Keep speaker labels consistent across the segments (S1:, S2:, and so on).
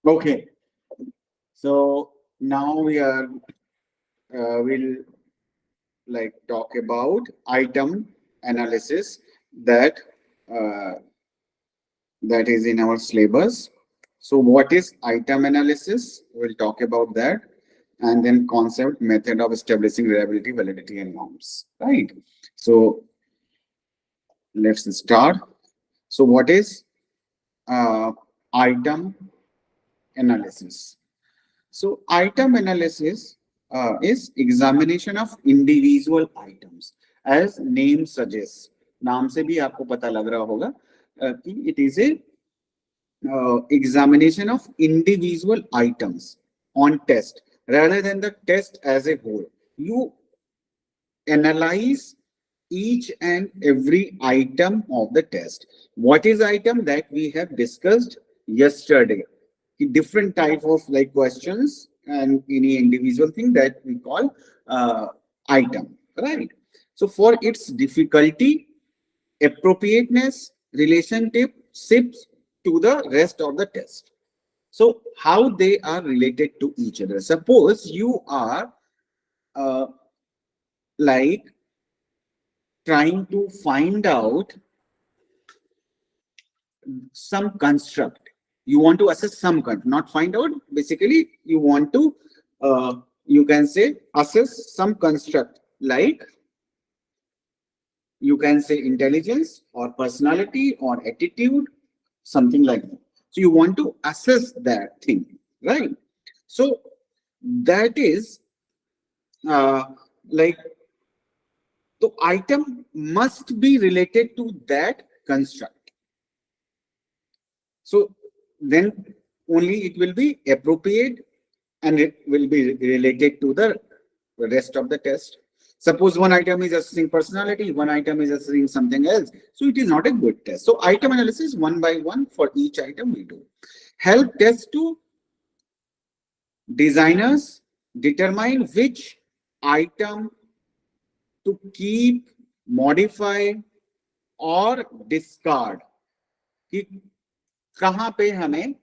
S1: Okay, so now we'll like talk about item analysis that uh, that is in our syllabus. So what is item analysis? We'll talk about that, and then concept, method of establishing reliability, validity, and norms. Right. So let's start. So what is uh, item analysis? So item analysis is examination of individual items, as name suggests. नाम से भी आपको पता लग रहा होगा कि it is a examination of individual items on test rather than the test as a whole. You analyze each and every item of the test. What is item that we have discussed yesterday? Different type of like questions and any individual thing that we call item, right? So for its difficulty, appropriateness, relationship ships to the rest of the test. So how they are related to each other. Suppose you are uh, like trying to find out some construct. You want to assess some construct, not find out. Basically, you want to, you can say, assess some construct, like you can say intelligence or personality or attitude, something like that. So you want to assess that thing, right? So that is uh, like the item must be related to that construct. So then only it will be appropriate and it will be related to the rest of the test. Suppose one item is assessing personality, one item is assessing something else. So it is not a good test. So item analysis one by one for each item we do. Help test to designers determine which item to keep, modify और discard. कि कहां पे हमें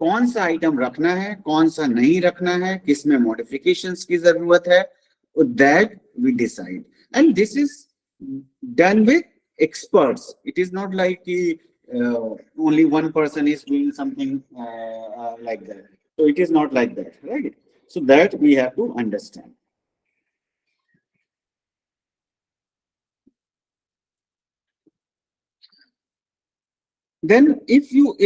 S1: कौन सा item रखना है, कौन सा नहीं रखना है, किस में मॉडिफिकेशंस की जरूरत है, that we decide. And this is done with experts. It is not like only one person is doing something like that. So it is not like that, right? So that we have to understand. Then if you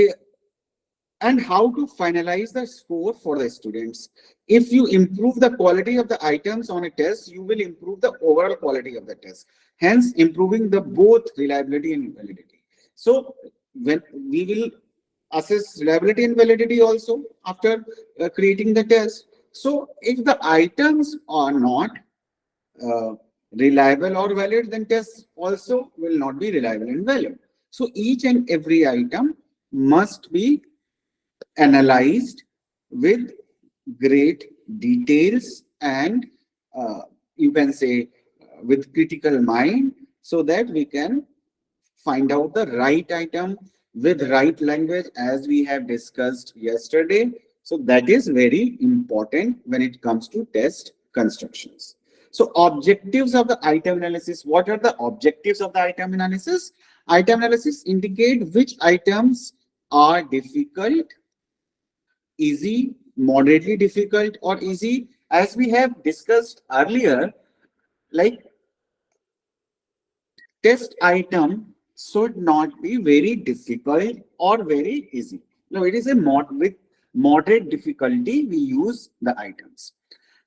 S1: and how to finalize the score for the students. If you improve the quality of the items on a test, you will improve the overall quality of the test, hence improving the both reliability and validity. So when we will assess reliability and validity also after creating the test. So if the items are not reliable or valid, then tests also will not be reliable and valid. So each and every item must be analyzed with great details and you can say with critical mind, so that we can find out the right item with right language, as we have discussed yesterday. So that is very important when it comes to test constructions. So objectives of the item analysis. What are the objectives of the item analysis? Item analysis indicate which items are difficult, easy, moderately difficult, or easy. As we have discussed earlier, like test item should not be very difficult or very easy. No, it is a with moderate difficulty we use the items.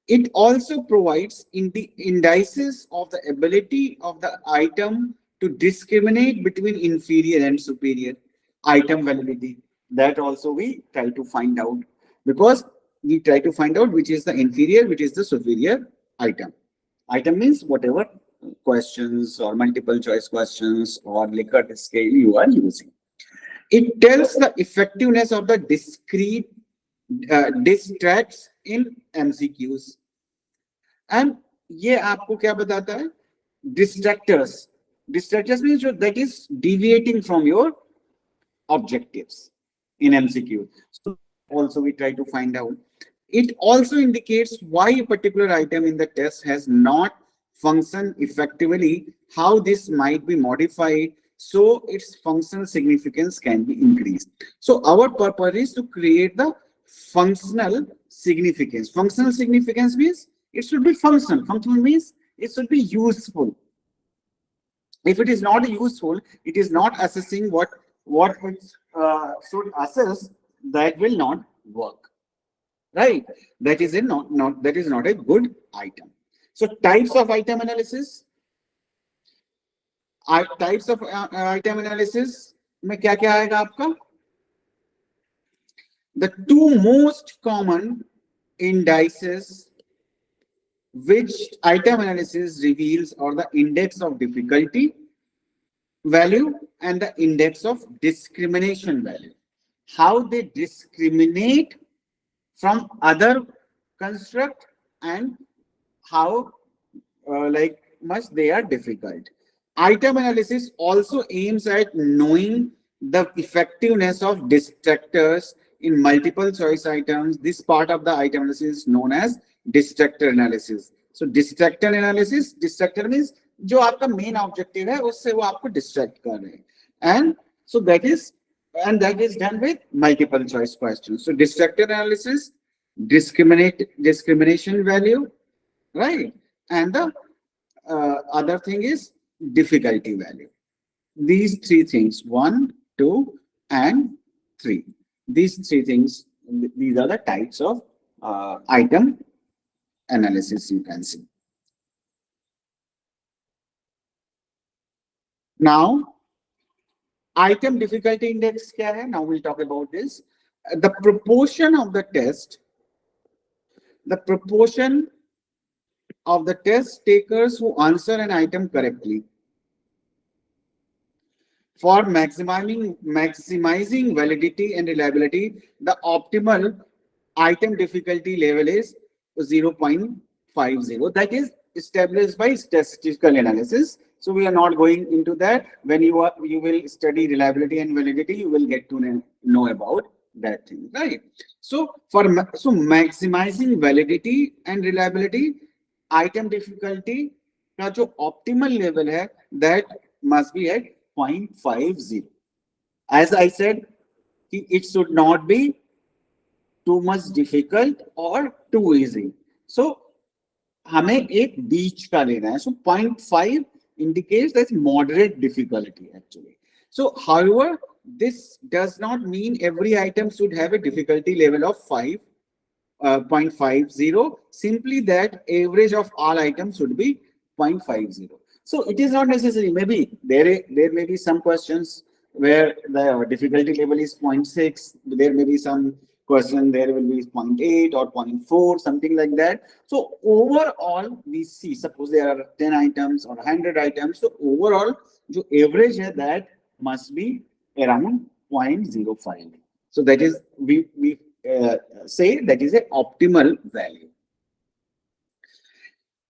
S1: It also provides indices of the ability of the item to discriminate between inferior and superior item validity. That also we try to find out, because we try to find out which is the inferior, which is the superior item. Item means whatever questions or multiple choice questions or Likert scale you are using. It tells the effectiveness of the discrete distracts in MCQs. And ये आपको क्या बताता है? Distractors. Distractors means that is deviating from your objectives in MCQ. So also we try to find out. It also indicates why a particular item in the test has not functioned effectively, how this might be modified so its functional significance can be increased. So our purpose is to create the functional significance. Functional significance means it should be functional. Functional means it should be useful. If it is not useful, it is not assessing what it should assess, that will not work, right? That is not a good item. So types of item analysis. Types of item analysis में क्या क्या आएगा आपका? The two most common indices which item analysis reveals are the index of difficulty value and the index of discrimination value. How they discriminate from other construct and how like much they are difficult. Item analysis also aims at knowing the effectiveness of distractors in multiple choice items. This part of the item analysis is known as distractor analysis. So distractor analysis, distractor means जो आपका main objective है उससे वो आपको distract कर रहे हैं, and so that is done with multiple choice question. So distractor analysis, discrimination value, right, and the other thing is difficulty value. These three things, 1, 2 and 3, these three things, these are the types of item analysis you can see. Now, item difficulty index क्या है? Now we'll talk about this. The proportion of the test, the proportion of the test takers who answer an item correctly. For maximizing validity and reliability, the optimal item difficulty level is 0.50. That is established by statistical analysis. So we are not going into that. When you will study reliability and validity, you will get to know about that thing, right? So maximizing validity and reliability, item difficulty का जो optimal level है, that must be at 0.50. As I said, it should not be too much difficult or too easy. So हमें एक बीच का लेना है. So 0.5 indicates that's moderate difficulty actually. So however, this does not mean every item should have a difficulty level of 0.50. Simply that average of all items should be 0.50. So it is not necessary. Maybe there may be some questions where the difficulty level is 0.6. There may be some question there will be 0.8 or 0.4, something like that. So overall, we see, suppose there are 10 items or 100 items. So overall, the average है, that must be around 0.05. So that is, we say that is an optimal value.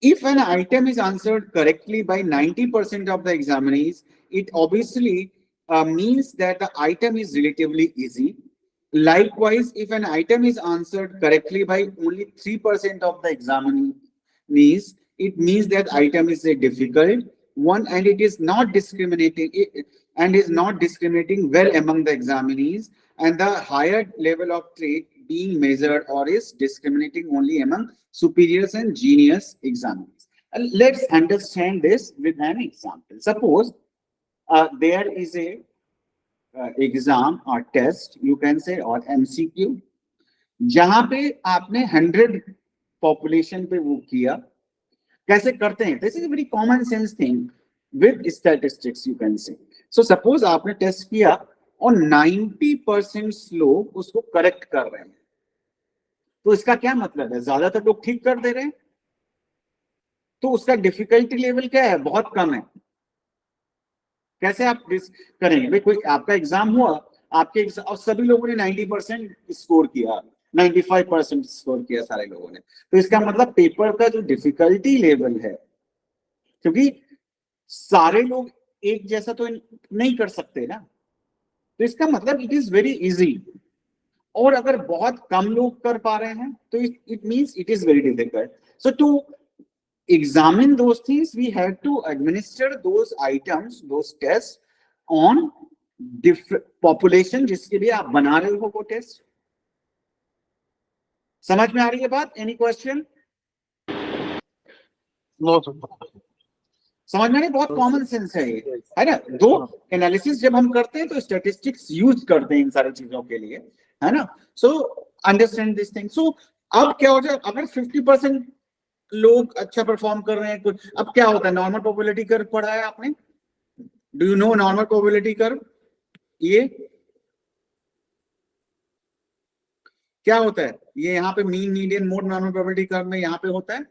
S1: If an item is answered correctly by 90% of the examinees, it obviously means that the item is relatively easy. Likewise, if an item is answered correctly by only 3% of the examinees, it means that item is a difficult one and it is not discriminating well among the examinees, and the higher level of trait being measured or is discriminating only among superiors and genius examinees. Let's understand this with an example. Suppose there is a exam or test, you can say, or MCQ, जहां पे आपने 100 population पे वो किया. कैसे करते हैं? This is a very common sense thing with statistics, you can say. So suppose आपने टेस्ट किया और 90% लोग उसको करेक्ट कर रहे हैं, तो इसका क्या मतलब है? ज्यादातर लोग ठीक कर दे रहे हैं, तो उसका डिफिकल्टी लेवल क्या है? बहुत कम है. कैसे आप करेंगे? भाई कोई आपका एग्जाम हुआ, आपके और सभी लोगों ने 90% स्कोर किया, 95% स्कोर किया सारे लोगों ने, तो इसका मतलब पेपर का जो डिफिकल्टी लेवल है, क्योंकि सारे लोग एक जैसा तो नहीं कर सकते ना, तो इसका मतलब इट इज वेरी इजी. और अगर बहुत कम लोग कर पा रहे हैं तो it means it is very difficult. So to examine those things, we have to administer those items, those tests on different population जिसके लिए आप बना रहे हो वो टेस्ट. समझ में आ रही है बात? Any question?
S2: नो
S1: समझ में नहीं? बहुत कॉमन सेंस है ये, है ना. दो एनालिसिस जब हम करते हैं तो स्टैटिस्टिक्स यूज करते हैं इन सारी चीजों के लिए, है ना. So understand this thing. So अब क्या हो जाए, अगर 50% लोग अच्छा परफॉर्म कर रहे हैं कुछ, अब क्या होता है? नॉर्मल प्रोबेबिलिटी कर्व पढ़ा है आपने? Do you know normal probability curve? ये क्या होता है? ये यहाँ पे mean median mode normal probability curve में यहाँ पे होता है,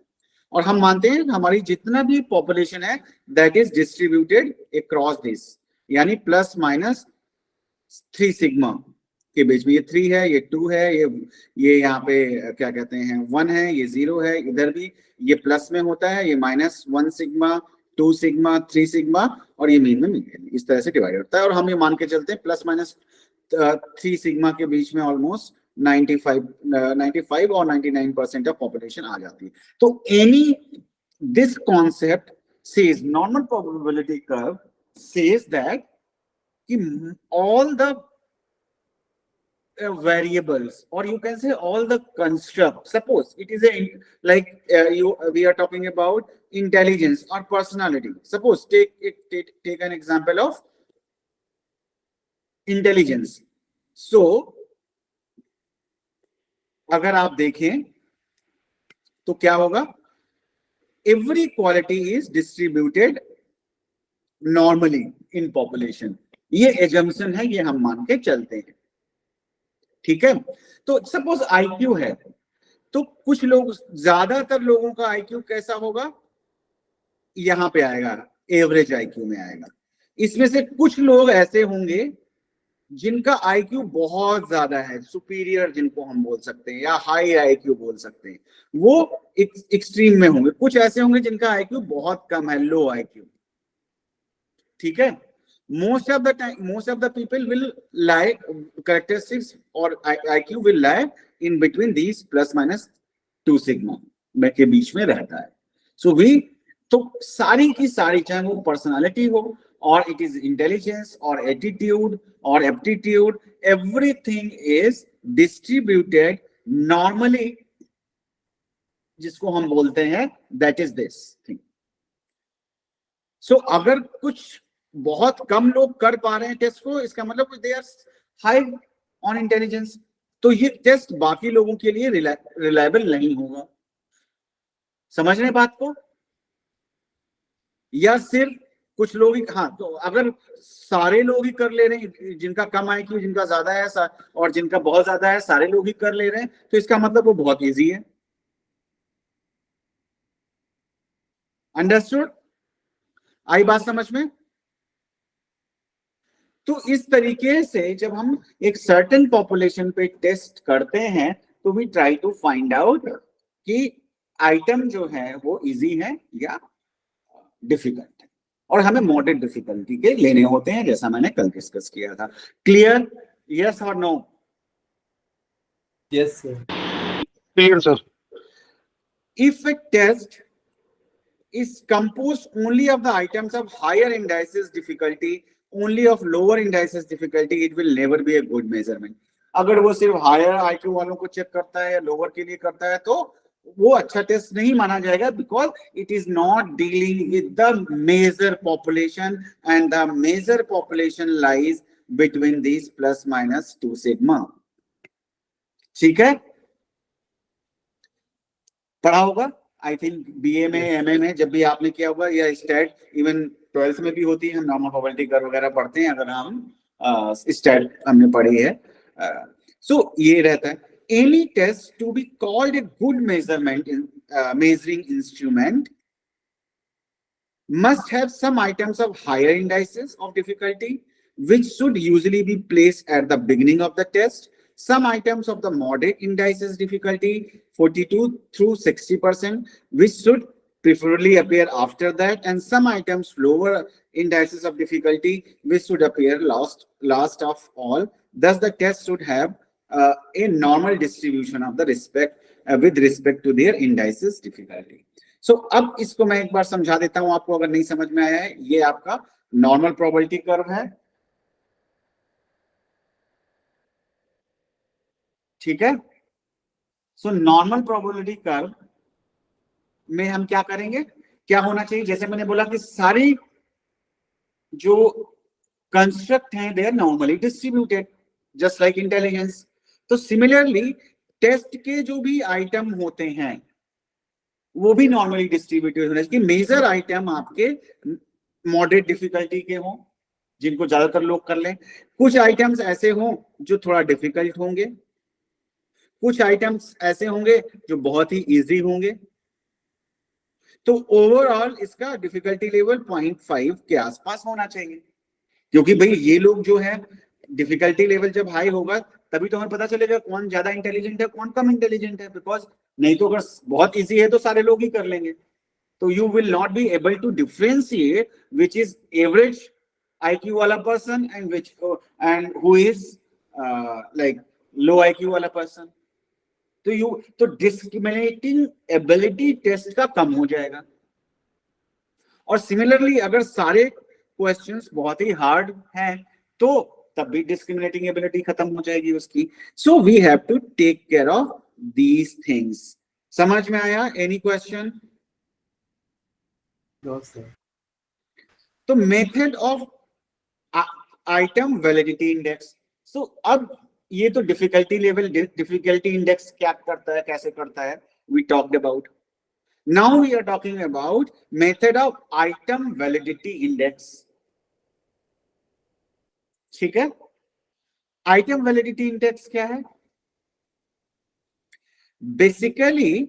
S1: और हम मानते हैं हमारी जितना भी पॉपुलेशन है that is distributed across this, यानी प्लस माइनस 3 सिग्मा के बीच में. ये 3 है, ये 2 है, ये यहाँ पे क्या कहते हैं 1 है, ये 0 है. इधर भी ये प्लस में होता है, ये -1 सिग्मा, 2 सिग्मा, 3 सिग्मा, और ये मीन में मीडियन. इस तरह से डिवाइड होता है. और हम ये मान के चलते हैं प्लस माइनस 3 सिग्मा के बीच में ऑलमोस्ट 95 और 99% ऑफ पॉपुलेशन आ जाती है. तो any this concept says, normal probability curve says that कि all the variables, or you can say all the construct, suppose it is a like we are talking about intelligence or personality. Suppose take an example of intelligence. So अगर आप देखें तो क्या होगा? Every quality is distributed normally in population. ये assumption है, ये हम मान के चलते हैं. ठीक है. तो सपोज आईक्यू है, तो कुछ लोग, ज्यादातर लोगों का आईक्यू कैसा होगा? यहां पे आएगा, एवरेज आईक्यू में आएगा. इसमें से कुछ लोग ऐसे होंगे जिनका आईक्यू बहुत ज्यादा है, सुपीरियर जिनको हम बोल सकते हैं, या हाई आईक्यू बोल सकते हैं, वो एक्सट्रीम में होंगे. कुछ ऐसे होंगे जिनका आईक्यू बहुत कम है, लो आईक्यू. ठीक है. most of the people will lie, characteristics or IQ will lie in between these plus minus 2 sigma के बीच में रहता है. So तो सारी की सारी, चाहे वो पर्सनालिटी हो, or it is intelligence or attitude or aptitude, everything is distributed normally, जिसको हम बोलते हैं that is this thing. So अगर कुछ बहुत कम लोग कर पा रहे हैं टेस्ट को, इसका मतलब they are high on intelligence, तो ये टेस्ट बाकी लोगों के लिए रिलायबल नहीं होगा. समझ रहे बात को? या सिर्फ कुछ लोग ही? हाँ, तो अगर सारे लोग ही कर ले रहे हैं, जिनका कम आईक्यू, जिनका ज्यादा है, और जिनका बहुत ज्यादा है, सारे लोग ही कर ले रहे हैं, तो इसका मतलब वो बहुत इजी है. अंडरस्टूड? आई बात समझ में? तो इस तरीके से जब हम एक सर्टेन पॉपुलेशन पे टेस्ट करते हैं तो we try to find out कि आइटम जो है वो इजी है या डिफिकल्ट है, और हमें मॉडरेट डिफिकल्टी के लेने होते हैं, जैसा मैंने कल डिस्कस किया था. क्लियर? यस और no?
S3: Yes sir.
S2: Clear sir.
S1: If a test is composed only of the items of higher indices difficulty, only of lower indices difficulty, it will never be a good measurement. अगर वो सिर्फ higher IQ वालों को check करता है या lower के लिए करता है तो वो अच्छा टेस्ट नहीं माना जाएगा, because it is not dealing with the major population, and the major population lies between this plus minus 2 sigma. ठीक है, पढ़ा होगा आई थिंक बीए में, एमए में, जब भी आपने किया होगा, या स्टैट इवन 12th में भी होती है. हम नॉर्मल प्रोबेबिलिटी कर्व वगैरह पढ़ते हैं अगर हम स्टैट हमने पढ़ी है. सो ये रहता है. Any test to be called a good measurement measuring instrument must have some items of higher indices of difficulty, which should usually be placed at the beginning of the test. Some items of the moderate indices difficulty 42 through 60%, which should preferably appear after that, and some items lower indices of difficulty which should appear last of all. Thus the test should have a normal distribution of the respect with respect to their indices difficulty. So अब इसको मैं एक बार समझा देता हूं आपको, अगर नहीं समझ में आया है. ये आपका नॉर्मल प्रोबेबिलिटी कर्व है, ठीक है. सो नॉर्मल प्रोबेबिलिटी कर्व में हम क्या करेंगे, क्या होना चाहिए, जैसे मैंने बोला कि सारी जो कंस्ट्रक्ट हैं they are normally distributed just like intelligence. तो सिमिलरली टेस्ट के जो भी आइटम होते हैं वो भी नॉर्मली डिस्ट्रीब्यूटेड होने चाहिए. मेजर आइटम आपके मॉडरेट डिफिकल्टी के हों, जिनको ज्यादातर लोग कर लें. कुछ आइटम्स ऐसे हों जो थोड़ा डिफिकल्ट होंगे, कुछ आइटम्स ऐसे होंगे जो बहुत ही इजी होंगे. तो ओवरऑल इसका डिफिकल्टी लेवल 0.5 के आसपास होना चाहिए, क्योंकि भाई ये लोग जो है डिफिकल्टी लेवल जब हाई होगा तभी तो हमें पता चलेगा कौन ज्यादा इंटेलिजेंट है कौन कम इंटेलिजेंट है. बिकॉज नहीं तो अगर बहुत इजी है तो सारे लोग ही कर लेंगे. तो you will not be able to differentiate which is average IQ वाला person and who is like low IQ वाला पर्सन. तो डिस्क्रिमिनेटिंग एबिलिटी टेस्ट का कम हो जाएगा. और सिमिलरली अगर सारे क्वेश्चंस बहुत ही हार्ड हैं तो तब भी डिस्क्रिमिनेटिंग एबिलिटी खत्म हो जाएगी उसकी. So we have to take care of these things. समझ में आया? Any question? तो method of item validity index. So अब ये तो डिफिकल्टी लेवल, डिफिकल्टी इंडेक्स क्या करता है, कैसे करता है, we talked about. Now we are talking about method of item validity index. ठीक है. आइटम वैलिडिटी इंडेक्स क्या है? Basically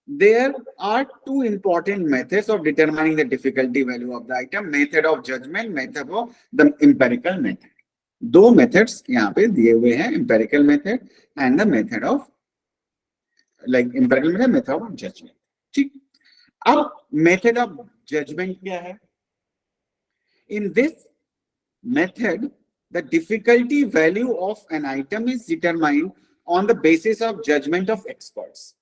S1: there are two important methods of determining the difficulty value of the item: method of judgment, method of the empirical method. दो methods यहाँ पे दिए हुए हैं, empirical method and the method of like empirical method, method of judgment. ठीक. अब method of judgment क्या है? In this method the difficulty value of an item is determined on the basis of judgment of experts.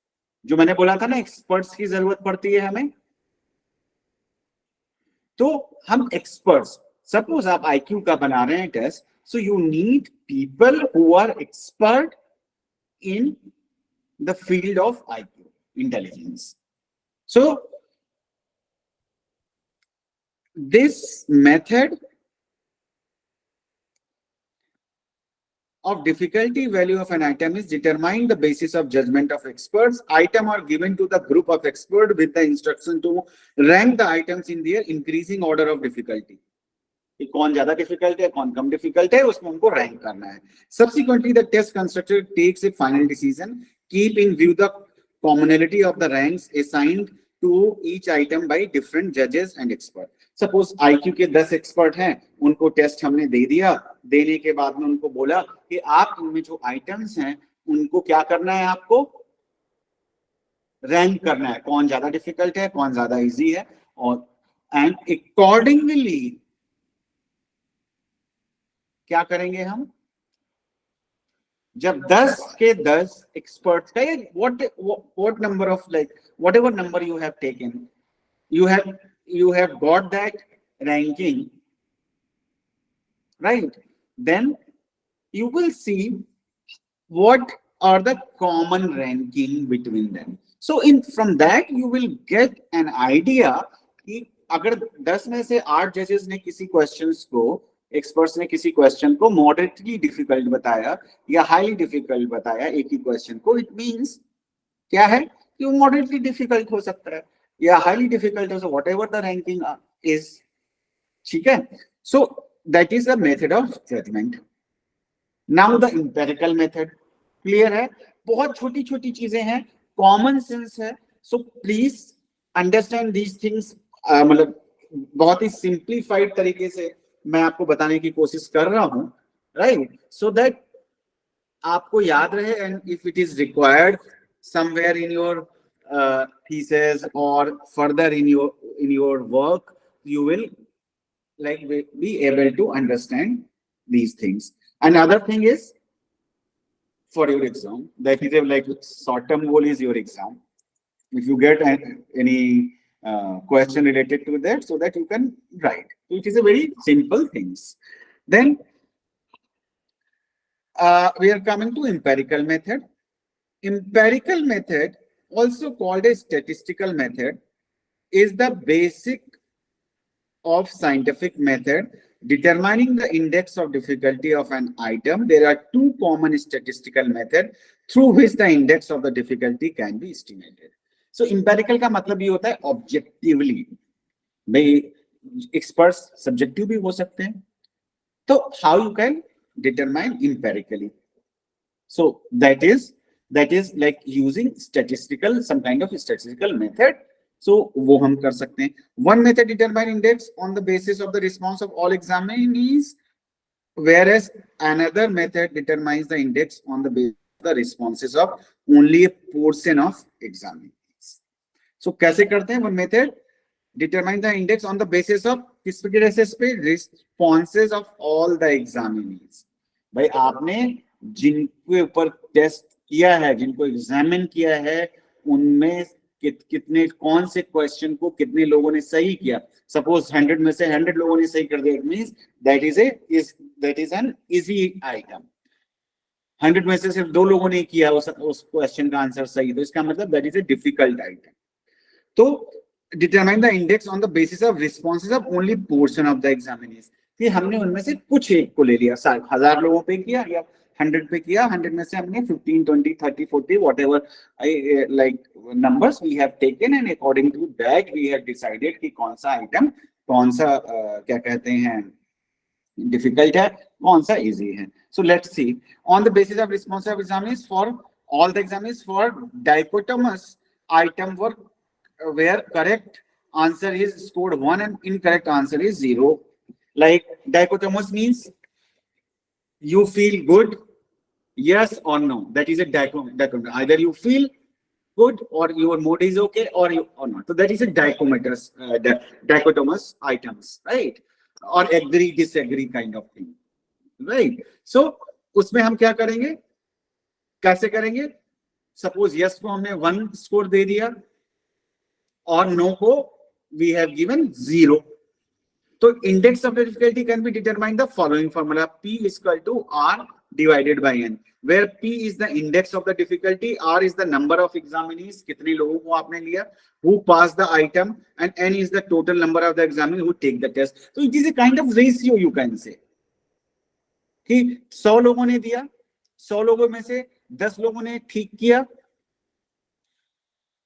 S1: जो मैंने बोला था ना, experts की जरूरत पड़ती है हमें. तो हम एक्सपर्ट्स, सपोज आप IQ का बना रहे हैं test, so you need people who are expert in the field of IQ, intelligence. So this method of difficulty value of an item is determined the basis of judgment of experts. Item are given to the group of experts with the instruction to rank the items in their increasing order of difficulty. कौन ज्यादा difficult है कौन कम difficult है उसमें उनको rank करना है. Subsequently the test constructor takes a final decision, keep in view the commonality of the ranks assigned to each item by different judges and experts. Suppose IQ के 10 एक्सपर्ट हैं, उनको टेस्ट हमने दे दिया. देने के बाद में उनको बोला कि आप इनमें जो आइटम्स हैं उनको क्या करना है, आपको रैंक करना है, कौन ज्यादा डिफिकल्ट है कौन ज्यादा इजी है. और एंड अकॉर्डिंगली क्या करेंगे हम, जब 10 के 10 एक्सपर्ट्स का, what number of like whatever number you have taken, you have got that ranking, right? Then you will see what are the common ranking between them. So from that you will get an idea कि अगर 10 में से 8 जजेस ने किसी questions को, experts ने किसी क्वेश्चन को मॉडरेटली डिफिकल्ट बताया या हाईली डिफिकल्ट बताया एक ही क्वेश्चन को, इट मींस क्या है कि वो मॉडरेटली डिफिकल्ट हो सकता है या हाईली डिफिकल्ट हो सकता है, व्हाटएवर द रैंकिंग इज. ठीक है. So that is the method of judgement. Now the empirical method. Clear है? बहुत छोटी छोटी चीजें हैं, कॉमन सेंस है. So please understand these things. मतलब बहुत ही सिंप्लीफाइड तरीके से मैं आपको बताने की कोशिश कर रहा हूं, राइट? सो दैट आपको याद रहे, and if it is required somewhere in your thesis or further in your work, you will like be able to understand these things. Another thing is for your exam. That is a like short-term goal is your exam. If you get any question related to that, so that you can write. It is a very simple things. Then we are coming to empirical method. Empirical method, also called a statistical method, is the basic of scientific method determining the index of difficulty of an item. There are two common statistical methods through which the index of the difficulty can be estimated. So empirical का मतलब ये होता है objectively. भाई experts subjective भी हो सकते हैं. तो how you can determine empirically? So that is like using statistical, some kind of statistical method. So वो हम कर सकते हैं. One method determine index on the basis of the response of all examinees, whereas another method determines the index on the basis of the responses of only a portion of examinees. So कैसे करते हैं? One method determine the index on the basis of किस basis पे? Responses of all the examinees. भाई आपने जिनके ऊपर test किया है, जिनको एग्जामिन किया है, उनमें कितने कौन से क्वेश्चन को कितने लोगों ने सही किया. सपोज 100 में से 100 लोगों ने सही कर दिया, it means that is an easy item. 100 में से सिर्फ 2 लोगों ने किया उस क्वेश्चन का आंसर सही, तो इसका मतलब that is a difficult item. तो determine the index on the basis of responses of only portion of the examination. फिर हमने उनमें से कुछ एक को ले लिया, 1000 लोगों पे किया या 100 पे किया, 100 में से हमने 15, 20, 30, 40 whatever like numbers we have taken, and according to that we have decided कि कौन सा आइटम कौन सा क्या कहते हैं डिफिकल्ट है, कौन सा इजी है. So let's see. On the basis of response of examinees for all the examinees for dichotomous item work where correct answer is scored 1 and incorrect answer is 0. Like dichotomous means you feel good, yes or no. That is a dichotomous. Either you feel good or your mood is okay or not. So that is a dichotomous items, right? Or agree disagree kind of thing, right? So उसमें हम क्या करेंगे, कैसे करेंगे? Suppose yes को हमने 1 score दे दिया और नो को we have given 0. So index of the difficulty can be determined the following formula: P is equal to R divided by N, where P is the index of the difficulty, R is the number of examinees, कितने लोगों को आपने लिया, who passed the item, and N is the total number of the examinees who take the test. So it is a kind of ratio you can say कि 100 लोगों ने दिया, 100 लोगों में से 10 लोगों ने ठीक किया,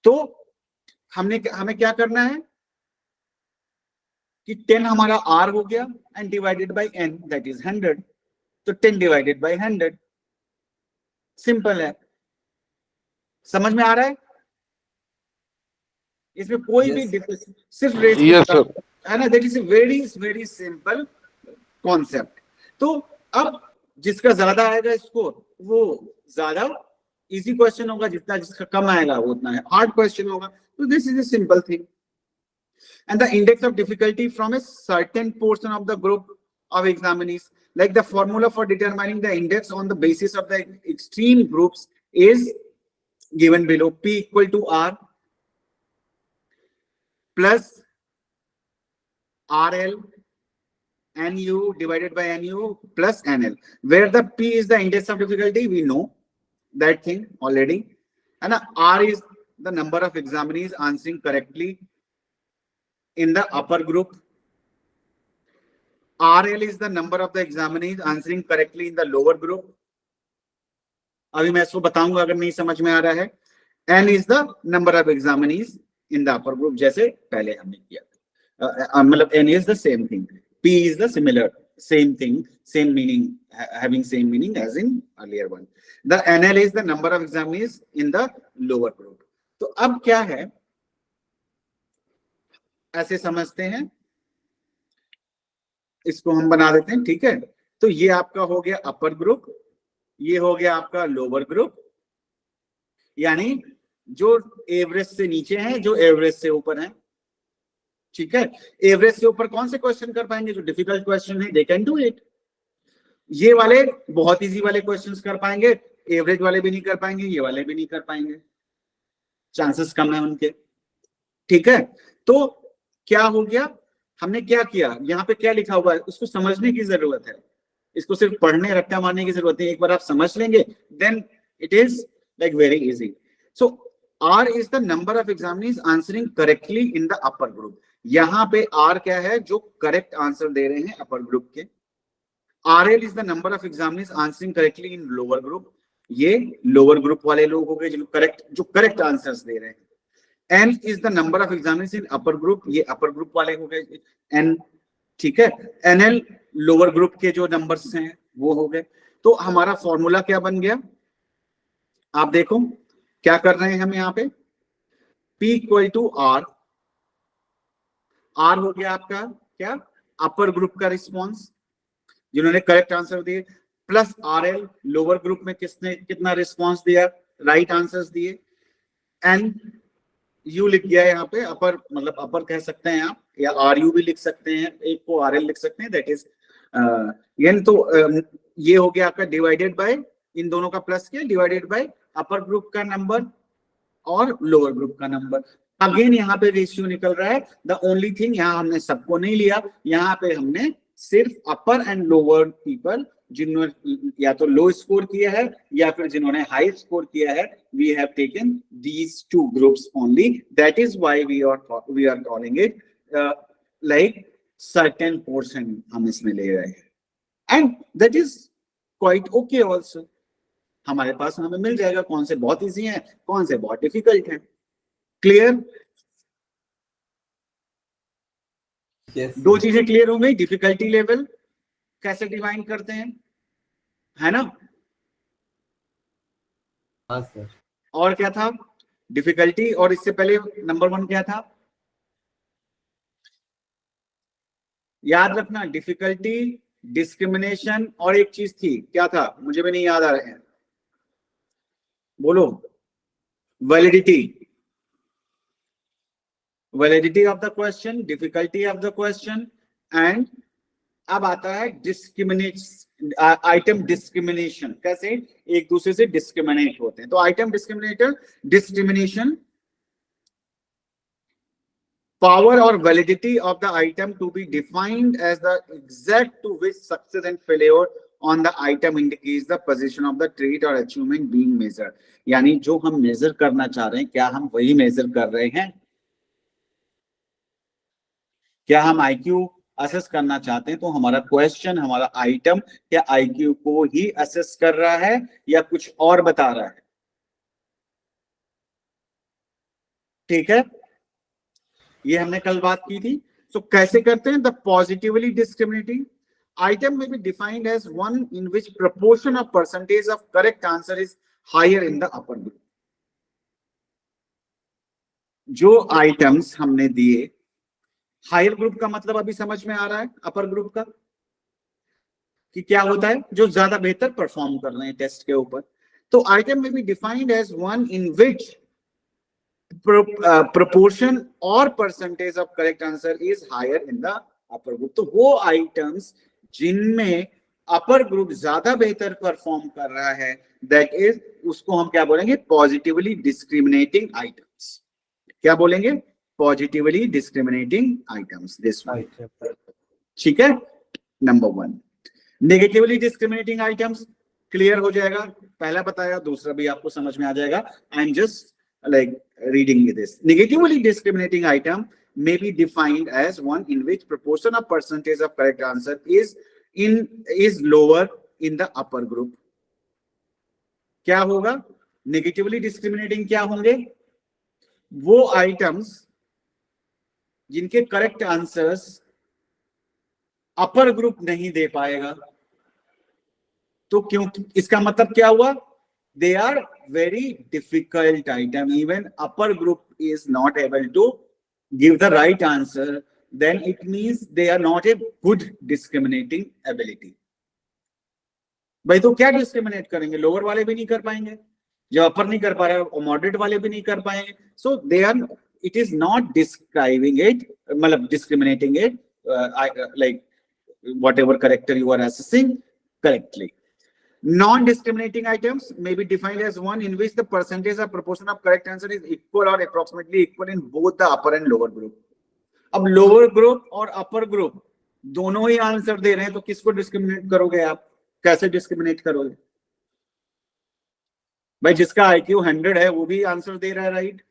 S1: तो हमें क्या करना है कि 10 हमारा R हो गया and divided by N, that is 100. तो 10 divided by 100. सिंपल है. समझ में आ रहा है? इसमें कोई भी डिफरेंस, सिर्फ रेशियो है ना. That is a very simple concept. तो अब जिसका ज्यादा आएगा स्कोर वो ज्यादा इजी क्वेश्चन होगा, जिसका कम आएगा वो उतना हार्ड क्वेश्चन होगा. तो this is a simple thing. And the index of difficulty from a certain portion of the group of examinees, like the formula for determining the index on the basis of the extreme groups is given below. P equal to R plus RL NU divided by NU plus NL, where the P is the index of difficulty, we know that thing already, and R is the number of examinees answering correctly in the upper group. RL is the number of the examinees answering correctly in the lower group. अभी मैं इसको बताऊंगा अगर नहीं समझ में आ रहा है. N is the number of examinees in the upper group, जैसे पहले हमने किया था. मतलब N is the same thing. P is the similar, same thing, same meaning, having same meaning as in earlier one. The NL is the number of examinees in the lower group. तो अब क्या है, ऐसे समझते हैं, इसको हम बना देते हैं. ठीक है, तो ये आपका हो गया अपर ग्रुप, ये हो गया आपका लोअर ग्रुप, यानी जो एवरेज से नीचे हैं, जो एवरेज से ऊपर हैं. ठीक है, एवरेज से ऊपर कौन से क्वेश्चन कर पाएंगे? जो डिफिकल्ट क्वेश्चन है, दे कैन डू इट. ये वाले बहुत इजी वाले क्वेश्चंस कर पाएंगे, एवरेज वाले भी नहीं कर पाएंगे, ये वाले भी नहीं कर पाएंगे, चांसेस कम है उनके। ठीक है, तो क्या हो गया, हमने क्या किया, यहाँ पे क्या लिखा हुआ है उसको समझने की जरूरत है, इसको सिर्फ पढ़ने रट्टा मारने की जरूरत नहीं, एक बार आप समझ लेंगे then it is like very easy. So R is the number of examinees answering correctly in the upper group। यहाँ पे R क्या है, जो करेक्ट आंसर दे रहे हैं अपर ग्रुप के। RL is the number of examinees answering correctly in lower group, ये lower group वाले लोग हो गए जो करेक्ट आंसर्स दे रहे हैं। N is the number of examinees in upper group, ये अपर ग्रुप वाले हो गए N। ठीक है, NL लोअर ग्रुप के जो नंबर्स हैं वो हो गए। तो हमारा फॉर्मूला क्या बन गया, आप देखो क्या कर रहे हैं हम यहाँ पे, P equal to R, R हो गया आपका क्या, अपर ग्रुप का रिस्पॉन्स जिन्होंने करेक्ट आंसर दिए, प्लस RL लोअर ग्रुप में किसने कितना रिस्पॉन्स दिया, राइट आंसर्स दिए। एन यू लिख गया यहाँ पे, अपर मतलब अपर कह सकते हैं आप, या RU भी लिख सकते हैं, एक को RL लिख सकते हैं, दैट इज एन। तो ये हो गया आपका डिवाइडेड बाय, इन दोनों का प्लस किया, डिवाइडेड बाय अपर ग्रुप का नंबर और लोअर ग्रुप का नंबर। अगेन यहाँ पे रेशियो निकल रहा है, द ओनली थिंग यहाँ हमने सबको नहीं लिया, यहाँ पे हमने सिर्फ अपर एंड लोअर पीपल जिन्होंने या तो लो स्कोर किया है या फिर जिन्होंने हाई स्कोर किया है, we have taken these two groups only, that is why we are calling it like certain portion हम इसमें ले रहे हैं, and that is quite okay also. हमारे पास हमें मिल जाएगा कौन से बहुत इजी हैं, कौन से बहुत डिफिकल्ट हैं। क्लियर? yes, दो चीजें क्लियर हो गई, डिफिकल्टी लेवल कैसे डिफाइन करते हैं, है ना?
S2: हाँ सर।
S1: और क्या था डिफिकल्टी, और इससे पहले नंबर 1 क्या था, याद रखना, डिफिकल्टी, डिस्क्रिमिनेशन, और एक चीज थी, क्या था मुझे भी नहीं याद आ रहे हैं, बोलो, validity, validity of the question, difficulty of the question, and अब आता है आइटम डिस्क्रिमिनेशन, कैसे एक दूसरे से डिस्क्रिमिनेट होते हैं। तो item discrimination, power or validity of the item to be defined as the exact to which success and failure on the item indicates the position of the trait or achievement being measured। यानी जो हम major करना चाह रहे हैं, क्या हम वही मेजर कर रहे हैं, क्या हम IQ असेस करना चाहते हैं, तो हमारा क्वेश्चन, हमारा आइटम क्या IQ को ही असेस कर रहा है या कुछ और बता रहा है? ठीक है, ये हमने कल बात की थी। सो कैसे करते हैं, द पॉजिटिवली डिस्क्रिमिनेटिंग आइटम में be defined as one in which proportion of percentage of correct answer is higher in the upper group. जो आइटम्स हमने दिए, हायर ग्रुप का मतलब अभी समझ में आ रहा है, अपर ग्रुप का कि क्या होता है, जो ज्यादा बेहतर परफॉर्म कर रहे हैं टेस्ट के ऊपर। तो आइटम में be defined as one in which proportion or percentage of correct answer is higher in the upper group। तो वो आइटम्स जिनमें अपर ग्रुप ज्यादा बेहतर परफॉर्म कर रहा है, दैट इज, उसको हम क्या बोलेंगे, पॉजिटिवली डिस्क्रिमिनेटिंग आइटम्स। क्या बोलेंगे, positively discriminating items, this one. ठीक है, number 1। Negatively discriminating items clear हो जाएगा, पहला बताया, दूसरा भी आपको समझ में आ जाएगा। I am just like reading this. Negatively discriminating item may be defined as one in which proportion of percentage of correct answer is lower in the upper group। क्या होगा, नेगेटिवली डिस्क्रिमिनेटिंग क्या होंगे, वो आइटम्स जिनके correct answers अपर group नहीं दे पाएगा। तो क्यों, इसका मतलब क्या हुआ, they are very difficult item, even upper group is not able to give the right answer, then it means they are not a good discriminating ability। भाई तो क्या डिस्क्रिमिनेट करेंगे, लोअर वाले भी नहीं कर पाएंगे, जो अपर नहीं कर पा रहे हैं, मॉडरेट वाले भी नहीं कर पाएंगे। So they are, it is not describing it, मतलब discriminating it, like whatever character you are assessing correctly। Non-discriminating items may be defined as one in which the percentage or proportion of correct answer is equal or approximately equal in both the upper and lower group. अब lower group और अपर group दोनों ही answer दे रहे हैं, तो किसको discriminate करोगे आप? कैसे डिस्क्रिमिनेट करोगे भाई? जिसका IQ 100 है वो भी आंसर दे रहा है, right?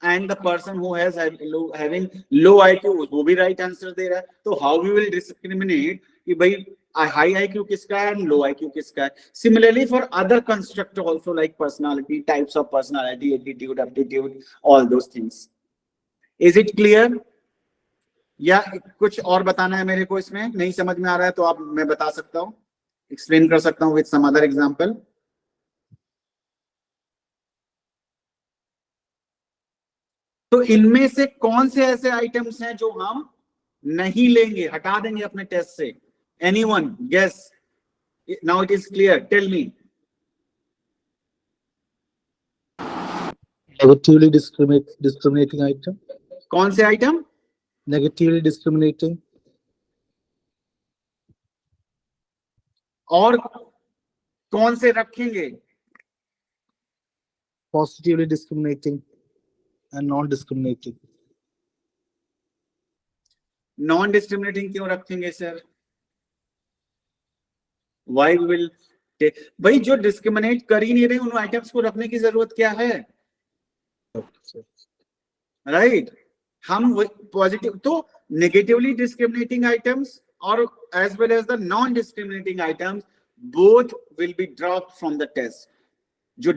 S1: And the person who has having low IQ वो भी राइट आंसर दे रहा है. तो हाउ वी विल डिस्क्रिमिनेट कि भाई हाई IQ किसका है एंड लो IQ किसका है? Similarly for other construct also like personality, types of personality, attitude, aptitude, all those things. Is it clear? या कुछ और बताना है मेरे को? इसमें नहीं समझ में आ रहा है तो आप मैं बता सकता हूं, एक्सप्लेन कर सकता हूं विद सम अदर एग्जांपल. तो इनमें से कौन से ऐसे आइटम्स हैं जो हम नहीं लेंगे, हटा देंगे अपने टेस्ट से? Anyone guess? Now it is clear, tell me.
S2: Negatively discriminating item.
S1: कौन से आइटम?
S2: Negatively discriminating.
S1: और कौन से रखेंगे?
S2: Positively discriminating and non discriminating.
S1: Non discriminating क्यों रखेंगे सर? Y will? भाई जो डिस्क्रिमिनेट कर ही नहीं रहे उन आइटम्स को रखने की जरूरत क्या है? राइट हम पॉजिटिव, तो नेगेटिवली डिस्क्रिमिनेटिंग आइटम्स और as well as the non discriminating items both will be dropped from the test. जो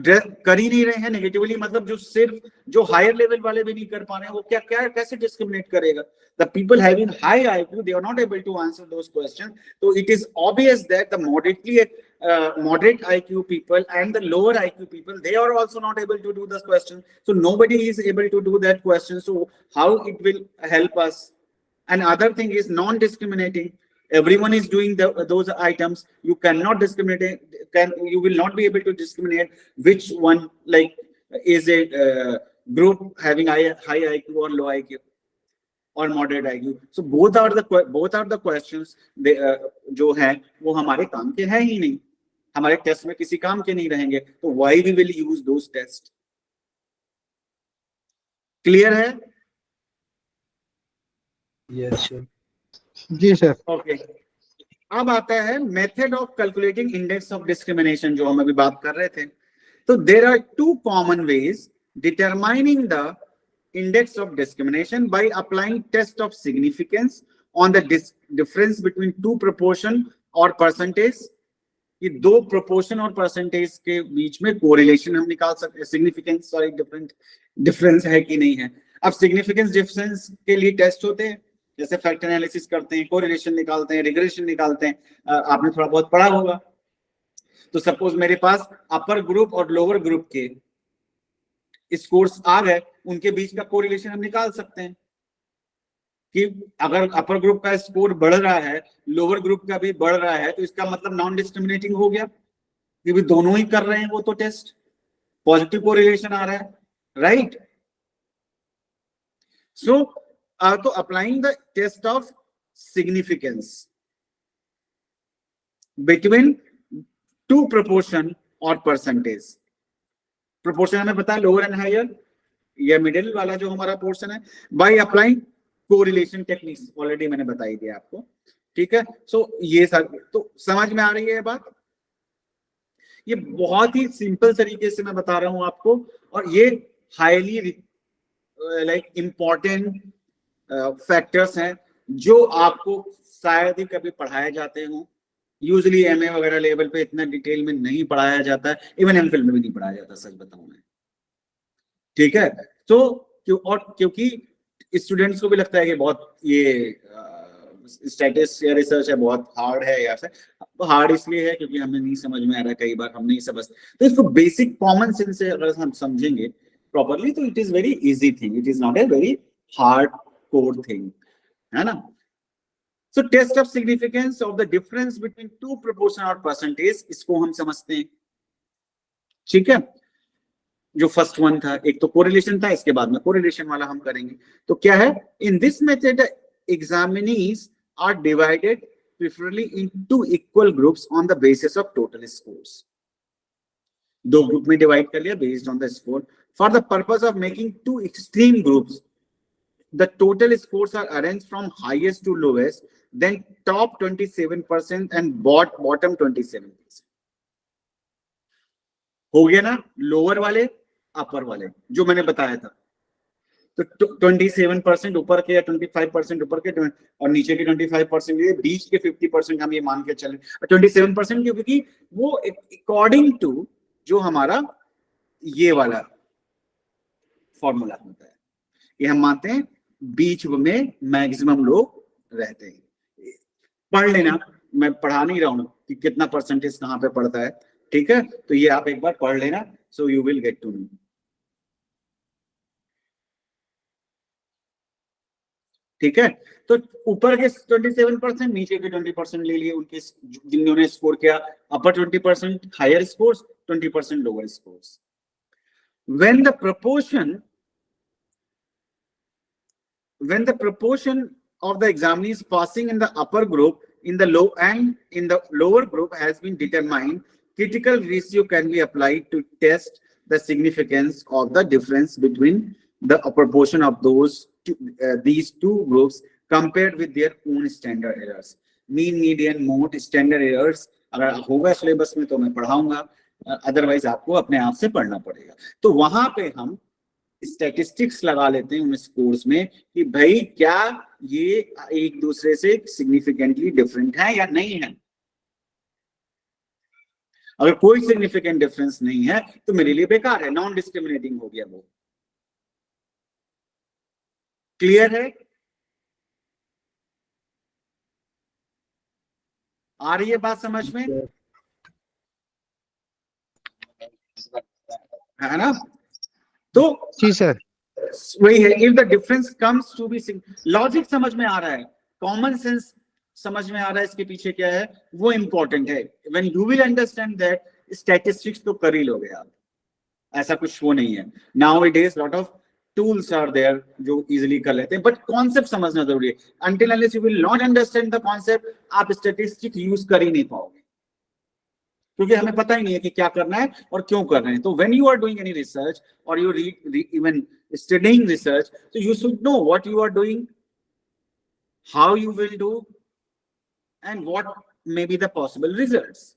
S1: कर ही नहीं रहे हैं नेगेटिवली, मतलब जो सिर्फ जो हायर लेवल वाले भी नहीं कर पा रहे हैं, वो क्या क्या कैसे डिस्क्रिमिनेट करेगा? The people having high IQ they are not able to answer those questions. So it is obvious that the moderate IQ people and the lower IQ people, they are also not able to do this question. So nobody is able to do that question. So how it will help us? And other thing is non-discriminating. Everyone is doing those items. You cannot discriminate. You will not be able to discriminate which one, like, is a group having high IQ or low IQ or moderate IQ. So both are the questions जो है वो हमारे काम के हैं ही नहीं, हमारे test में किसी काम के नहीं रहेंगे. तो why we will use those tests? Clear है?
S2: Yes sir. जी सर.
S1: ओके. अब आता है method of calculating index of discrimination, जो हम अभी बात कर रहे थे. तो there are two common ways determining the index of discrimination by applying test of significance on the difference between two proportion और percentage. ये दो proportion और percentage के बीच में correlation हम निकाल सकते हैं. significance सॉरी difference है कि नहीं है. अब significance difference के लिए टेस्ट होते हैं, जैसे फैक्टर एनालिसिस करते हैं, कोरिलेशन निकालते हैं, रिग्रेशन निकालते हैं. आपने थोड़ा बहुत पढ़ा होगा. तो सपोज मेरे पास अपर ग्रुप और लोअर ग्रुप के स्कोर्स आ गए, उनके बीच का कोरिलेशन हम निकाल सकते हैं कि अगर अपर ग्रुप का स्कोर बढ़ रहा है, लोअर ग्रुप का भी बढ़ रहा है, तो इसका मतलब नॉन डिस्क्रिमिनेटिंग हो गया, क्योंकि दोनों ही कर रहे हैं वो तो टेस्ट, पॉजिटिव कोरिलेशन आ रहा है, राइट? सो तो applying the test of significance between two proportion और परसेंटेज. प्रोपोर्शन हमें पता है लोअर एंड हायर, या मिडिल वाला जो हमारा पोर्शन है, by applying correlation techniques. Already मैंने बताई दिया आपको, ठीक है? सो ये सब तो समझ में आ रही है बात. ये बहुत ही सिंपल तरीके से मैं बता रहा हूं आपको, और ये हाईली लाइक इंपॉर्टेंट फैक्टर्स हैं जो आपको शायद ही कभी पढ़ाए जाते हो. यूजुअली MA वगैरह लेवल पे इतना डिटेल में नहीं पढ़ाया जाता है, इवन MPhil में भी नहीं पढ़ाया जाता, सच बताऊं मैं, ठीक है? तो क्योंकि स्टूडेंट्स को भी लगता है कि बहुत ये स्टैटिस्टिक्स या रिसर्च है, बहुत हार्ड है. या हार्ड इसलिए है क्योंकि हमें नहीं समझ में आ रहा है, कई बार हम नहीं समझते. तो इसको बेसिक कॉमन सेंस से अगर हम समझेंगे प्रॉपरली तो it is very easy thing, it is not a very hard core thing, है ना? So test of significance of the difference between two proportion और percentage, इसको हम समझते हैं, ठीक है? जो फर्स्ट वन था, एक तो कोरिलेशन था, इसके बाद में कोरिलेशन वाला हम करेंगे. तो क्या है? In this method examinees are divided preferably in two equal groups on the basis of total scores. दो ग्रुप में डिवाइड कर लिया based on the score. For the purpose of making two extreme groups, the total scores are arranged from highest to lowest, then top 27% and bottom 27%. हो गया ना, lower वाले अपर वाले जो मैंने बताया था. तो 27% ऊपर के या 25% ऊपर के और नीचे के 25% ये बीच के 50% हम ये मान के चलें. 27% क्योंकि वो अकॉर्डिंग टू जो हमारा ये वाला फॉर्मूला होता है, ये हम मानते हैं बीच में मैक्सिमम लोग रहते हैं. पढ़ लेना, मैं पढ़ा नहीं रहा हूं कि कितना परसेंटेज कहां पे पड़ता है, ठीक है. तो ये आप एक बार पढ़ लेना, so you will get to know. ठीक है. तो ऊपर के 27%, नीचे के 20% ले लिए उनके जिन्होंने स्कोर किया. Upper 20% higher scores, 20% lower scores. when the proportion of the examinees passing in the upper group in the low and in the lower group has been determined, critical ratio can be applied to test the significance of the difference between the proportion of these two groups compared with their own standard errors. Mean, median, mode, standard errors अगर होगा syllabus में तो मैं पढ़ाऊंगा, otherwise आपको अपने आप से पढ़ना पड़ेगा. तो वहां पे हम स्टैटिस्टिक्स लगा लेते हैं उन स्कोर्स में कि भाई क्या ये एक दूसरे से सिग्निफिकेंटली डिफरेंट है या नहीं है. अगर कोई सिग्निफिकेंट डिफरेंस नहीं है तो मेरे लिए बेकार है, नॉन डिस्क्रिमिनेटिंग हो गया वो. क्लियर है? आ रही है बात समझ में? है ना? तो
S2: जी सर.
S1: वही है, if the difference comes to be, logic समझ में आ रहा है, कॉमन सेंस समझ में आ रहा है इसके पीछे क्या है, वो इंपॉर्टेंट है. When you will understand that, statistics तो कर ही लोगे आप, ऐसा कुछ वो नहीं है. Now it is lot of tools are there जो इजीली कर लेते हैं, बट कॉन्सेप्ट समझना जरूरी है. Until unless you will not understand the concept, आप स्टैटिस्टिक्स यूज कर ही नहीं पाओगे, क्योंकि हमें पता ही नहीं है कि क्या करना है और क्यों कर रहे हैं. तो when you are doing any research और यू इवन स्टडीइंग रिसर्च, तो you should know what you are doing, how you will do, and what may be the possible results.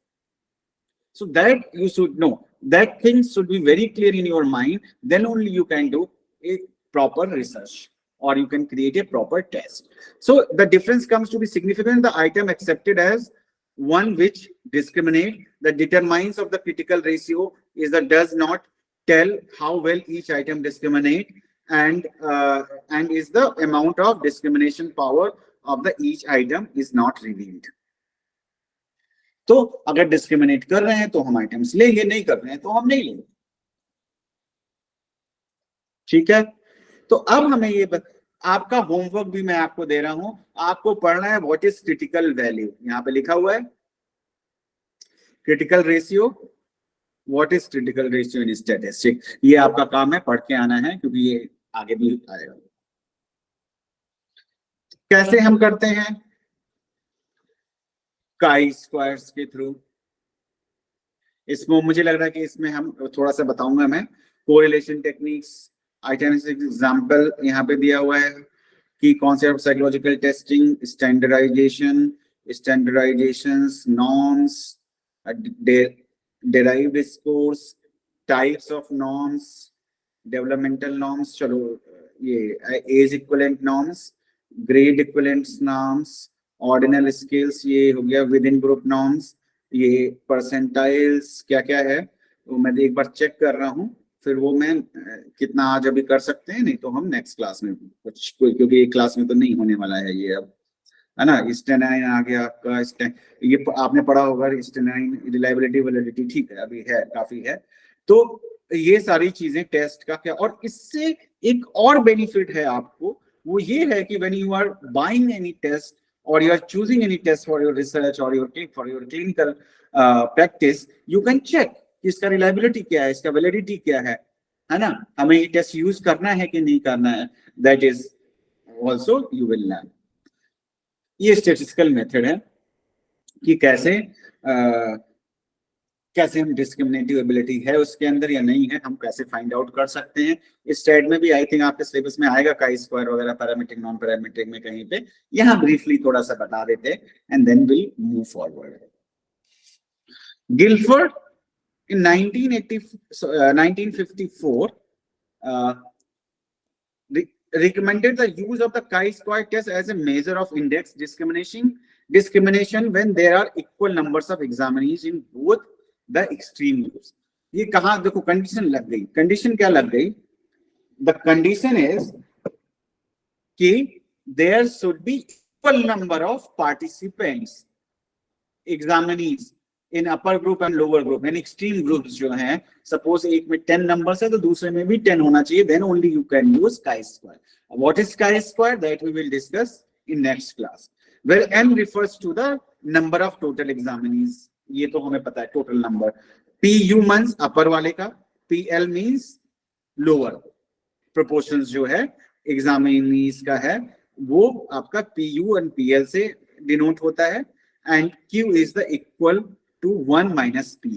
S1: So that you should know, that things should be very clear in your mind, then only you can do a proper research or you can create a proper test. So the difference comes to be significant, the item accepted as one which discriminate, the determinants of the critical ratio is that does not tell how well each item discriminate, and is the amount of discrimination power of the each item is not revealed. तो अगर discriminate कर रहे हैं तो हम items लेंगे, नहीं कर रहे हैं तो हम नहीं लेंगे. ठीक है. तो अब हमें ये आपका होमवर्क भी मैं आपको दे रहा हूं, आपको पढ़ना है व्हाट इज क्रिटिकल वैल्यू. यहां पे लिखा हुआ है critical ratio, what is critical ratio in statistics. ये आपका काम है, पढ़ के आना है, क्योंकि ये आगे भी आएगा. कैसे हम करते हैं? काई स्क्वायर्स के थ्रू. इसमें मुझे लग रहा है कि इसमें हम थोड़ा सा बताऊंगा मैं. कोरिलेशन टेक्निक्स, आइटम्स एग्जांपल यहाँ पे दिया हुआ है कि concept of psychological testing, standardisations, norms, derived scores, types of norms, developmental norms, चलो ये age equivalent norms, grade equivalent norms, ordinal scales, ये हो गया within group norms, ये percentiles क्या क्या है वो मैं एक बार चेक कर रहा हूँ, फिर वो मैं कितना आज अभी कर सकते हैं, नहीं तो हम नेक्स्ट क्लास में कुछ, क्योंकि एक क्लास में तो नहीं होने वाला है ये अब, है ना. स्टेनाइन आ गया आपका, ये आपने पढ़ा होगा स्टेनाइन, रिलायबिलिटी, वैलिडिटी, ठीक है, अभी है, काफी है. तो ये सारी चीजें टेस्ट का क्या, और इससे एक और बेनिफिट है आपको, वो ये है कि when you are buying any test or you are choosing any test for your research or for your clinical practice, you can check कि इसका reliability क्या है, इसका validity क्या है ना. हमें ये टेस्ट यूज करना है कि नहीं करना है, that is also you will learn. ये statistical method है. कि कैसे हम डिस्क्रिमिनेटिव एबिलिटी है उसके अंदर या नहीं है, हम कैसे फाइंड आउट कर सकते हैं। इस स्टेट में भी आई थिंक आपके सिलेबस में आएगा काई स्क्वायर वगैरह, पैरामीट्रिक नॉन पैरामीट्रिक में कहीं पे, यहाँ ब्रीफली थोड़ा सा बता देते हैं and then will move forward. Guilford in 1954 recommended the use of the chi-square test as a measure of index discrimination when there are equal numbers of examinees in both the extreme groups। ये कहाँ देखो condition लग गई, condition क्या लग गई? The condition is कि there should be equal number of participants examinees in upper group and lower group and extreme groups जो हैं, सपोज एक में 10 नंबर्स है तो दूसरे में भी 10 होना चाहिए, then only you can use chi square। What is chi square? That we will discuss in next class. Where n refers to the number of total examinees, ये तो हमें पता है टोटल नंबर। pu मींस अपर वाले का, pl means lower, proportions जो है examinees का है वो आपका pu एंड pl से डिनोट होता है, and q is the equal to 1 minus p।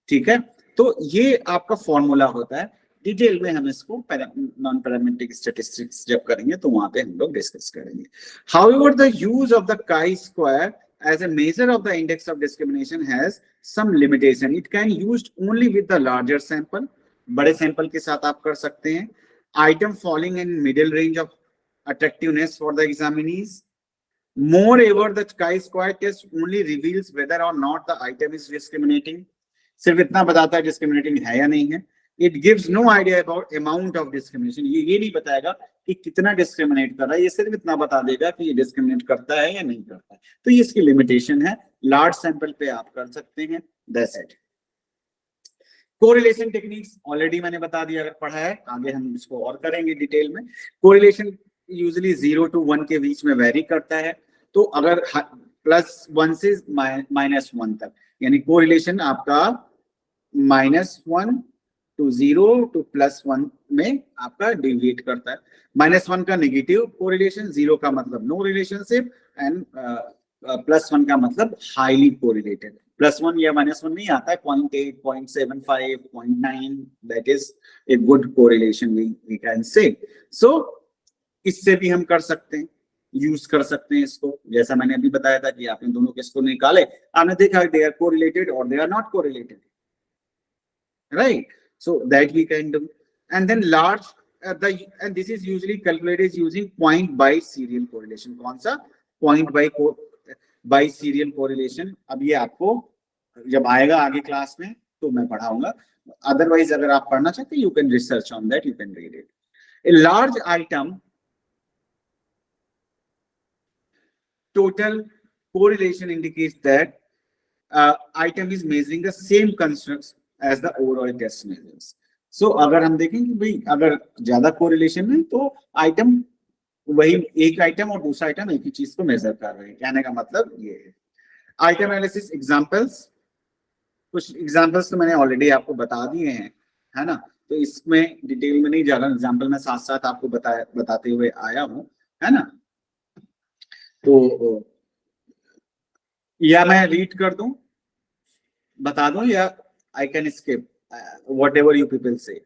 S1: ठीक है, तो ये आपका फॉर्मूला होता है। डिटेल में हम इसको नॉन पैरामीट्रिक स्टैटिस्टिक्स जब करेंगे तो वहां पे हम लोग डिस्कस करेंगे। However the use of the chi square as a measure of the index of discrimination has some limitation। it can used only with the larger sample, बड़े सैंपल के साथ आप कर सकते हैं। item falling in middle range of attractiveness for the examinees। Moreover, the chi square test only reveals whether or not the item is discriminating। सिर्फ इतना बताता है discriminating है या नहीं है। It gives no idea about amount of discrimination। ये नहीं बताएगा कि कितना discriminate कर रहा है, ये सिर्फ इतना बता देगा कि ये discriminate करता है या नहीं करता है। तो ये इसकी limitation है, large sample पे आप कर सकते हैं। That's it। Correlation techniques already मैंने बता दिया, अगर पढ़ा है आगे हम इसको और करेंगे डिटेल में। कोरिलेशन यूजुअली 0 to 1 के बीच में वेरी करता है, तो अगर +1 से -1 तक, यानी कोरिलेशन आपका -1 to 0 to +1 में आपका डिविएट करता है। -1 का नेगेटिव कोरिलेशन, 0 का मतलब नो रिलेशनशिप एंड +1 का मतलब हाईली कोरिलेटेड। +1 या -1 नहीं आता है, 0.8, 0.75, 0.9, that is a good correlation we can say. So इससे भी हम कर सकते हैं, यूज कर सकते हैं इसको। जैसा मैंने अभी बताया था कि आपने दोनों के इसको निकाले, आपने देखा दे आर कोरिलेटेड और they are not correlated, right? So that we can do. And then large and this is usually calculated using point by serial correlation। कौन सा? point by serial correlation। अब ये आपको जब आएगा आगे क्लास में तो मैं पढ़ाऊंगा, अदरवाइज अगर आप पढ़ना चाहते हैं you can research on that, you can read it. A large item total correlation indicates that item is measuring the same constructs as the overall test measures। So अगर हम देखें कि भाई अगर ज्यादा कोरिलेशन है तो आइटम वही, एक आइटम और दूसरा आइटम एक ही चीज को मेजर कर रहे हैं, कहने का मतलब ये है। आइटम एनालिसिस एग्जांपल्स, कुछ एग्जांपल्स तो मैंने ऑलरेडी आपको बता दिए हैं, है ना, तो इसमें डिटेल में नहीं जा रहा, एग्जांपल मैं साथ साथ आपको बताते हुए आया हूं, है ना। तो या मैं रीड कर दूं, बता दूं, या I can skip whatever you people से।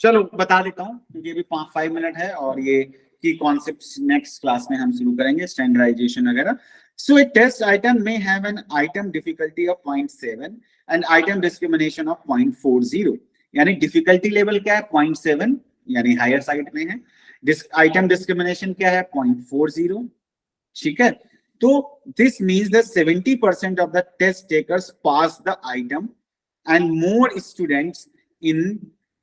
S1: चलो बता देता हूं क्योंकि अभी 5 मिनट है और ये की कॉन्सेप्ट्स नेक्स्ट क्लास में हम शुरू करेंगे, स्टैंडर्डाइजेशन वगैरह। सो ए टेस्ट आइटम में have an item difficulty of 0.7 and item discrimination of 0.40। यानी डिफिकल्टी लेवल क्या है? 0.7, यानी हायर साइड में है। आइटम डिस्क्रिमिनेशन क्या है? 0.40। ठीक है, तो this means that 70% of the test takers pass the item and more students in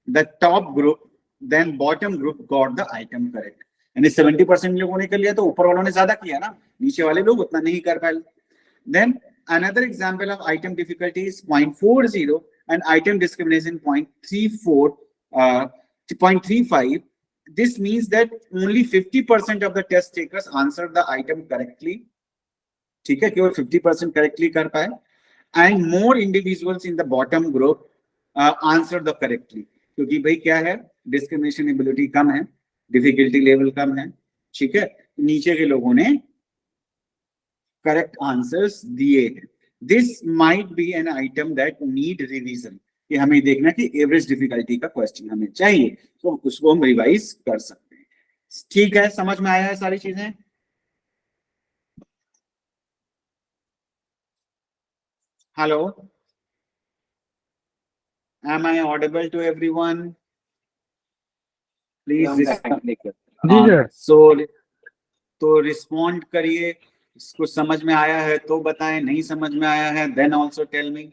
S1: the top group than bottom group got the item correct. यानी 70% लोगों ने कर लिया तो ऊपर वालों ने ज्यादा किया ना, नीचे वाले लोग उतना नहीं कर पाए। Then another example of item difficulty is 0.40 and item discrimination 0.35। This means that only 50% of the test takers answered the item correctly। ठीक है, केवल 50% करेक्टली कर पाए, and more individuals in the bottom group answer the correctly. क्योंकि भाई क्या है, discrimination ability कम है, डिफिकल्टी लेवल कम है, ठीक है, नीचे के लोगों ने करेक्ट आंसर्स दिए हैं. This might be an item that need revision, कि हमें देखना कि एवरेज डिफिकल्टी का क्वेश्चन हमें चाहिए, तो उसको हम रिवाइज कर सकते हैं. ठीक है, समझ में आया है सारी चीजें? Hello, am I audible to everyone? Please
S2: जी सर.
S1: तो रिस्पॉन्ड करिए. इसको समझ में आया है तो बताएं, नहीं समझ में आया है देन ऑल्सो टेल मी.